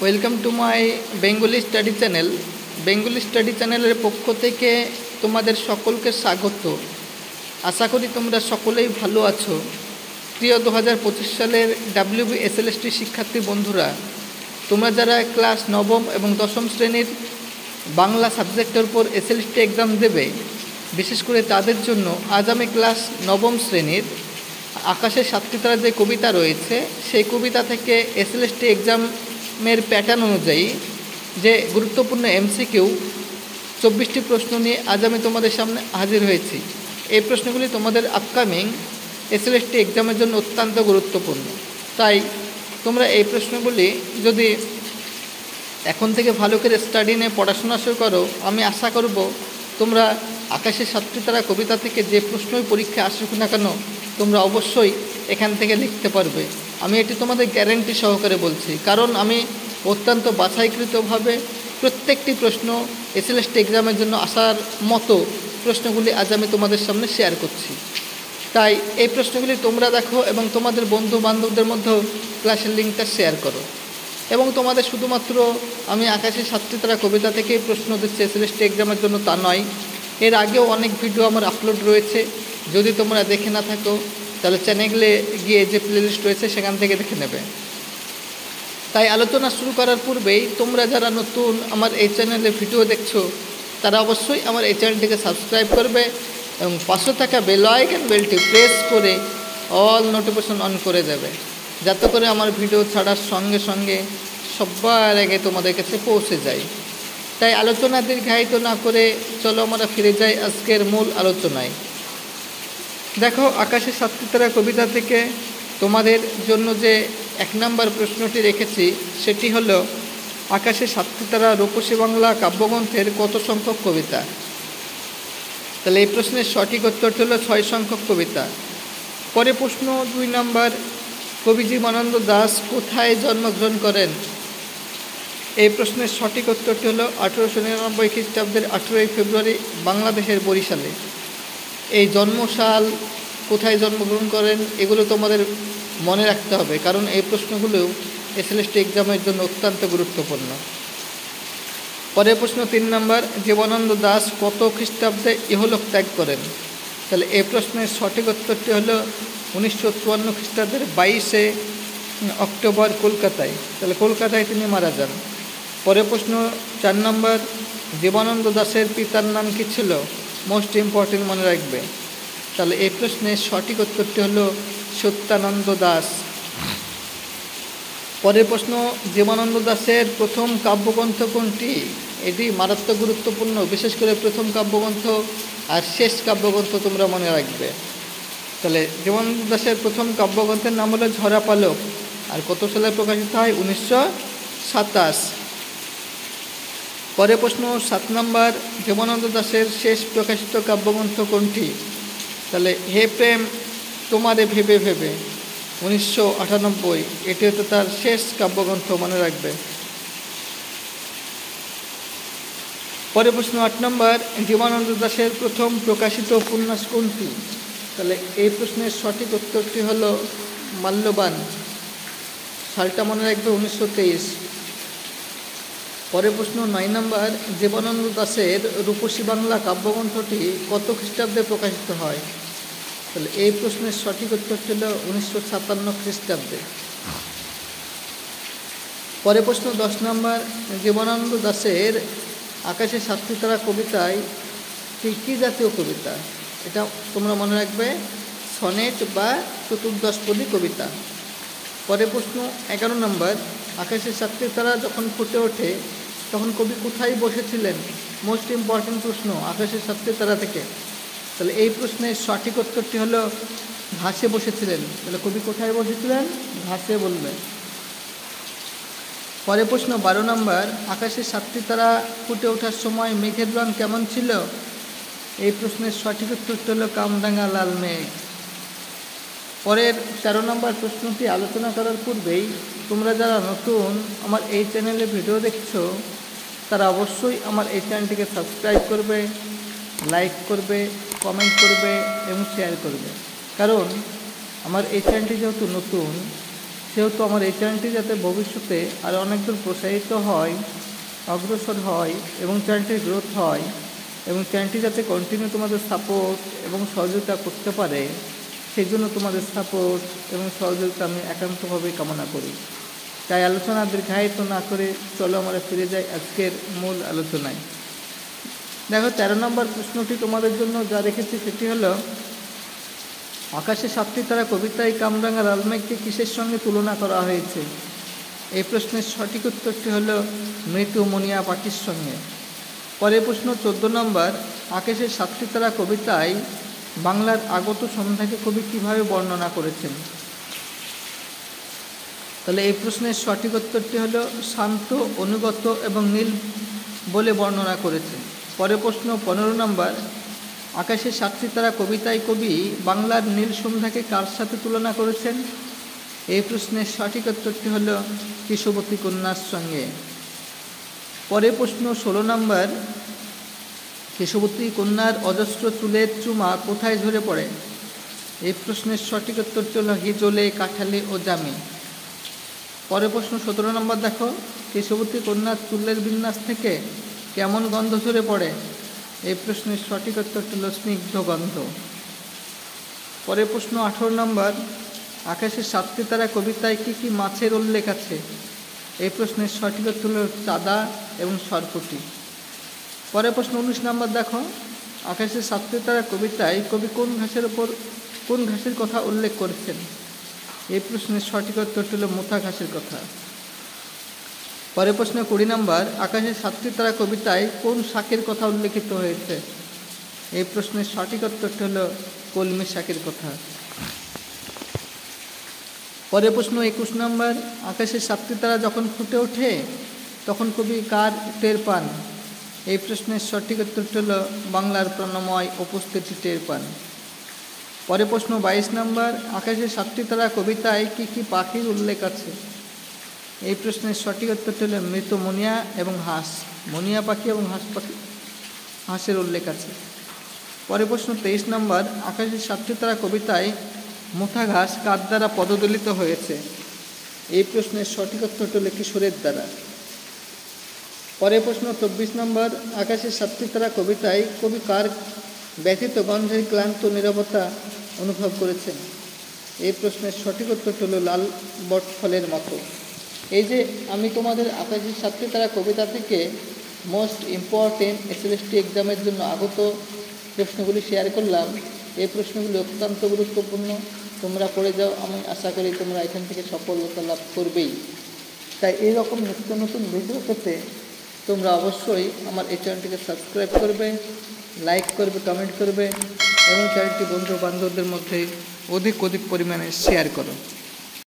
Welcome to my Bengali study channel. Bengali study চ্যানেলের পক্ষ থেকে তোমাদের সকলকে স্বাগত। আশা করি তোমরা সকলেই ভালো আছো। প্রিয় 2025 সালের WBSLST শিক্ষার্থী বন্ধুরা, তোমরা যারা ক্লাস নবম এবং দশম শ্রেণীর বাংলা সাবজেক্টের উপর SLST এক্সাম দেবে, বিশেষ করে তাদের জন্য আজ আমি ক্লাস নবম শ্রেণীর আকাশের সাতটি তারা যে কবিতা রয়েছে, সেই কবিতা থেকে SLST এক্সামের প্যাটার্ন অনুযায়ী যে গুরুত্বপূর্ণ MCQ 24টি প্রশ্ন নিয়ে আজ আমি তোমাদের সামনে হাজির হয়েছি। এই প্রশ্নগুলি তোমাদের আপকামিং SLST এক্সামের জন্য অত্যন্ত গুরুত্বপূর্ণ। তাই তোমরা এই প্রশ্নগুলি যদি এখন থেকে ভালো করে স্টাডি নিয়ে পড়াশোনা শুরু করো, আমি আশা করব তোমরা আকাশের সাতটি তারা কবিতা থেকে যে প্রশ্নই পরীক্ষা আসুক না কেন, তোমরা অবশ্যই এখান থেকে লিখতে পারবে। আমি এটি তোমাদের গ্যারেন্টি সহকারে বলছি, কারণ আমি অত্যন্ত বাছাইকৃতভাবে প্রত্যেকটি প্রশ্ন SLST এক্সামের জন্য আসার মতো প্রশ্নগুলি আজ আমি তোমাদের সামনে শেয়ার করছি। তাই এই প্রশ্নগুলি তোমরা দেখো এবং তোমাদের বন্ধু বান্ধবদের মধ্যেও ক্লাসের লিঙ্কটা শেয়ার করো। এবং তোমাদের শুধুমাত্র আমি আকাশের সাতটি তারা কবিতা থেকেই প্রশ্ন দিচ্ছি SLST এক্সামের জন্য তা নয়, এর আগেও অনেক ভিডিও আমার আপলোড রয়েছে। যদি তোমরা দেখে না থাকো তাহলে চ্যানেলে গিয়ে যে প্লেলিস্ট রয়েছে সেখান থেকে দেখে নেবে। তাই আলোচনা শুরু করার পূর্বেই তোমরা যারা নতুন আমার এই চ্যানেলে ভিডিও দেখছো, তারা অবশ্যই আমার এই চ্যানেলটিকে সাবস্ক্রাইব করবে এবং পাশে থাকা বেল আইকন বেলটি প্রেস করে অল নোটিফিকেশন অন করে দেবে, যাতে করে আমার ভিডিও ছাড়ার সঙ্গে সঙ্গে সবার আগে তোমাদের কাছে পৌঁছে যায়। তাই আলোচনা দীর্ঘায়িত না করে চলো আমরা ফিরে যাই আজকের মূল আলোচনায়। দেখো, আকাশের সাতটি তারা কবিতা থেকে তোমাদের জন্য যে 1 নম্বর প্রশ্নটি রেখেছি সেটি হলো, আকাশের সাতটি তারা রূপসী বাংলা কাব্যগ্রন্থের কত সংখ্যক কবিতা? তাহলে এই প্রশ্নের সঠিক উত্তরটি হলো 6 সংখ্যক কবিতা। পরে প্রশ্ন 2 নম্বর, কবি জীবনানন্দ দাশ কোথায় জন্মগ্রহণ করেন? এই প্রশ্নের সঠিক উত্তরটি হলো 1899 খ্রিস্টাব্দের 18ই ফেব্রুয়ারি বাংলাদেশের বরিশালে। এই জন্মসাল, কোথায় জন্মগ্রহণ করেন, এগুলো তোমাদের মনে রাখতে হবে, কারণ এই প্রশ্নগুলো SLST এক্সামের জন্য অত্যন্ত গুরুত্বপূর্ণ। পরের প্রশ্ন 3 নম্বর, জীবনানন্দ দাশ কত খ্রিস্টাব্দে ইহলোক ত্যাগ করেন? তাহলে এই প্রশ্নের সঠিক উত্তরটি হলো 1954 খ্রিস্টাব্দের 22শে অক্টোবর কলকাতায়। তাহলে কলকাতায় তিনি মারা যান। পরের প্রশ্ন 4 নম্বর, জীবনানন্দ দাশের পিতার নাম কী ছিল? মোস্ট ইম্পর্টেন্ট, মনে রাখবে। তাহলে এই প্রশ্নের সঠিক উত্তরটি হলো সত্যানন্দ দাশ। পরের প্রশ্ন, জীবনানন্দ দাশের প্রথম কাব্যগ্রন্থ কোনটি? এটি মারাত্মক গুরুত্বপূর্ণ, বিশেষ করে প্রথম কাব্যগ্রন্থ আর শেষ কাব্যগ্রন্থ তোমরা মনে রাখবে। তাহলে জীবনানন্দ দাশের প্রথম কাব্যগ্রন্থের নাম হলো ঝরা পালক, আর কত সালে প্রকাশিত হয়? 1927। পরের প্রশ্ন 7 নম্বর, জীবনানন্দ দাশের শেষ প্রকাশিত কাব্যগ্রন্থ কোনটি? তাহলে হে প্রেম তোমারে ভেবে ভেবে, 1998। এটি হচ্ছে তার শেষ কাব্যগ্রন্থ, মনে রাখবে। পরের প্রশ্ন 8 নম্বর, জীবনানন্দ দাশের প্রথম প্রকাশিত উপন্যাস কোনটি? তাহলে এই প্রশ্নের সঠিক উত্তরটি হলো মাল্যবান। সালটা মনে রাখবে, 1923। পরের প্রশ্ন 9 নম্বর, জীবনানন্দ দাশের রূপসী বাংলা কাব্যগ্রন্থটি কত খ্রিস্টাব্দে প্রকাশিত হয়? তাহলে এই প্রশ্নের সঠিক উত্তরটি হল 1957 খ্রিস্টাব্দে। পরের প্রশ্ন 10 নম্বর, জীবনানন্দ দাশের আকাশের সাতটি তারা কবিতায় কী জাতীয় কবিতা? এটা তোমরা মনে রাখবে, সনেট বা চতুর্দশপদী কবিতা। পরের প্রশ্ন 11 নম্বর, আকাশের সাতটি তারা যখন ফুটে ওঠে তখন কবি কোথায় বসেছিলেন? মোস্ট ইম্পর্টেন্ট প্রশ্ন আকাশের সাতটি তারা থেকে। তাহলে এই প্রশ্নের সঠিক উত্তরটি হলো ঘাসে বসেছিলেন। তাহলে কবি কোথায় বসেছিলেন? ঘাসে বলবে। পরের প্রশ্ন 12 নম্বর, আকাশের সাতটি তারা ফুটে ওঠার সময় মেঘের রং কেমন ছিল? এই প্রশ্নের সঠিক উত্তরটি হলো কামরাঙা লাল মেঘ। পরের 13 নম্বর প্রশ্নটি আলোচনা করার পূর্বেই তোমরা যারা নতুন আমার এই চ্যানেলে ভিডিও দেখছো, তারা অবশ্যই আমার এই চ্যানেলটিকে সাবস্ক্রাইব করবে, লাইক করবে, কমেন্ট করবে এবং শেয়ার করবে। কারণ আমার এই চ্যানেলটি যেহেতু নতুন, সেহেতু আমার এই চ্যানেলটি যাতে ভবিষ্যতে আরও অনেক দূর প্রসারিত হয়, অগ্রসর হয় এবং চ্যানেলটির গ্রোথ হয় এবং চ্যানেলটি যাতে কন্টিনিউ তোমাদের সাপোর্ট এবং সহযোগিতা করতে পারে, সেই জন্য তোমাদের সাপোর্ট এবং সহযোগিতা আমি একান্তভাবে কামনা করি। তাই আলোচনা দীর্ঘায়িত না করে চলো আমরা ফিরে যাই আজকের মূল আলোচনায়। দেখো 13 নম্বর প্রশ্নটি তোমাদের জন্য যা রেখেছি সেটি হলো, আকাশে 7টি তারা কবিতায় কামরাঙা লালমেঘকে কিসের সঙ্গে তুলনা করা হয়েছে? এই প্রশ্নের সঠিক উত্তরটি হলো মৃত মনিয়া পাখির সঙ্গে। পরের প্রশ্ন 14 নম্বর, আকাশের 7টি তারা কবিতায় বাংলার আগত সন্ধ্যাকে কবি কীভাবে বর্ণনা করেছেন? তাহলে এই প্রশ্নের সঠিক উত্তরটি হলো শান্ত, অনুগত এবং নীল বলে বর্ণনা করেছেন। পরের প্রশ্ন 15 নম্বর, আকাশের 7টি তারা কবিতায় কবি বাংলার নীল সন্ধ্যাকে কার সাথে তুলনা করেছেন? এই প্রশ্নের সঠিক উত্তরটি হল কেশবতী কন্যার সঙ্গে। পরের প্রশ্ন 16 নম্বর, কেশবতী কন্যার অজস্র চুলের চুমা কোথায় ঝরে পড়ে? এই প্রশ্নের সঠিক উত্তরটি হল হিজলে, কাঁঠালে ও জামে। পরের প্রশ্ন 17 নম্বর, দেখো কেশবতী কন্যার চুলের বিন্যাস থেকে কেমন গন্ধ ঝরে পড়ে? এই প্রশ্নের সঠিক উত্তরটি হল স্নিগ্ধ গন্ধ। পরের প্রশ্ন 18 নম্বর, আকাশের 7টি তারা কবিতায় কী কী মাছের উল্লেখ আছে? এই প্রশ্নের সঠিক উত্তর হল চাঁদা এবং সরপুঁটি। পরের প্রশ্ন 19 নম্বর, দেখো আকাশের 7টি তারা কবিতায় কবি কোন ঘাসের কথা উল্লেখ করেছেন? এই প্রশ্নের সঠিক উত্তরটি হল মোথা ঘাসের কথা। পরের প্রশ্ন 20 নম্বর, আকাশের 7টি তারা কবিতায় কোন শাকের কথা উল্লেখিত হয়েছে? এই প্রশ্নের সঠিক উত্তরটি হল কলমি শাকের কথা। পরের প্রশ্ন 21 নম্বর, আকাশের 7টি তারা যখন ফুটে ওঠে তখন কবি কার টের পান? এই প্রশ্নের সঠিক উত্তরটি হল বাংলার প্রাণময় উপস্থিতি টের পান। পরের প্রশ্ন 22 নম্বর, আকাশের 7টি তারা কবিতায় কী কী পাখির উল্লেখ আছে? এই প্রশ্নের সঠিক উত্তরটি হল মৃত মনিয়া এবং হাঁস। মনিয়া পাখি এবং হাঁসের উল্লেখ আছে। পরের প্রশ্ন 23 নম্বর, আকাশের 7টি তারা কবিতায় মোথা ঘাস কার দ্বারা পদদলিত হয়েছে? এই প্রশ্নের সঠিক উত্তরটি হল কিশোরের দ্বারা। পরের প্রশ্ন 24 নম্বর, আকাশের 7টি তারা কবিতায় কবি কার ব্যথিত গন্ধের ক্লান্ত নীরবতা অনুভব করেছেন? এই প্রশ্নের সঠিক উত্তরটি হল লাল বট ফলের মতো। এই যে আমি তোমাদের আকাশের 7টি তারা কবিতা থেকে মোস্ট ইম্পর্টেন্ট এসএলএসটি এক্সামের জন্য আগত প্রশ্নগুলি শেয়ার করলাম, এই প্রশ্নগুলি অত্যন্ত গুরুত্বপূর্ণ। তোমরা পড়ে যাও, আমি আশা করি তোমরা এখান থেকে সফলতা লাভ করবেই। তাই এইরকম নিত্য নতুন ভিডিও পেতে তোমরা অবশ্যই আমার এই চ্যানেলটিকে সাবস্ক্রাইব করবে, লাইক করবে, কমেন্ট করবে এবং চ্যানেলটি বন্ধু বান্ধবদের মধ্যে অধিক পরিমাণে শেয়ার করো।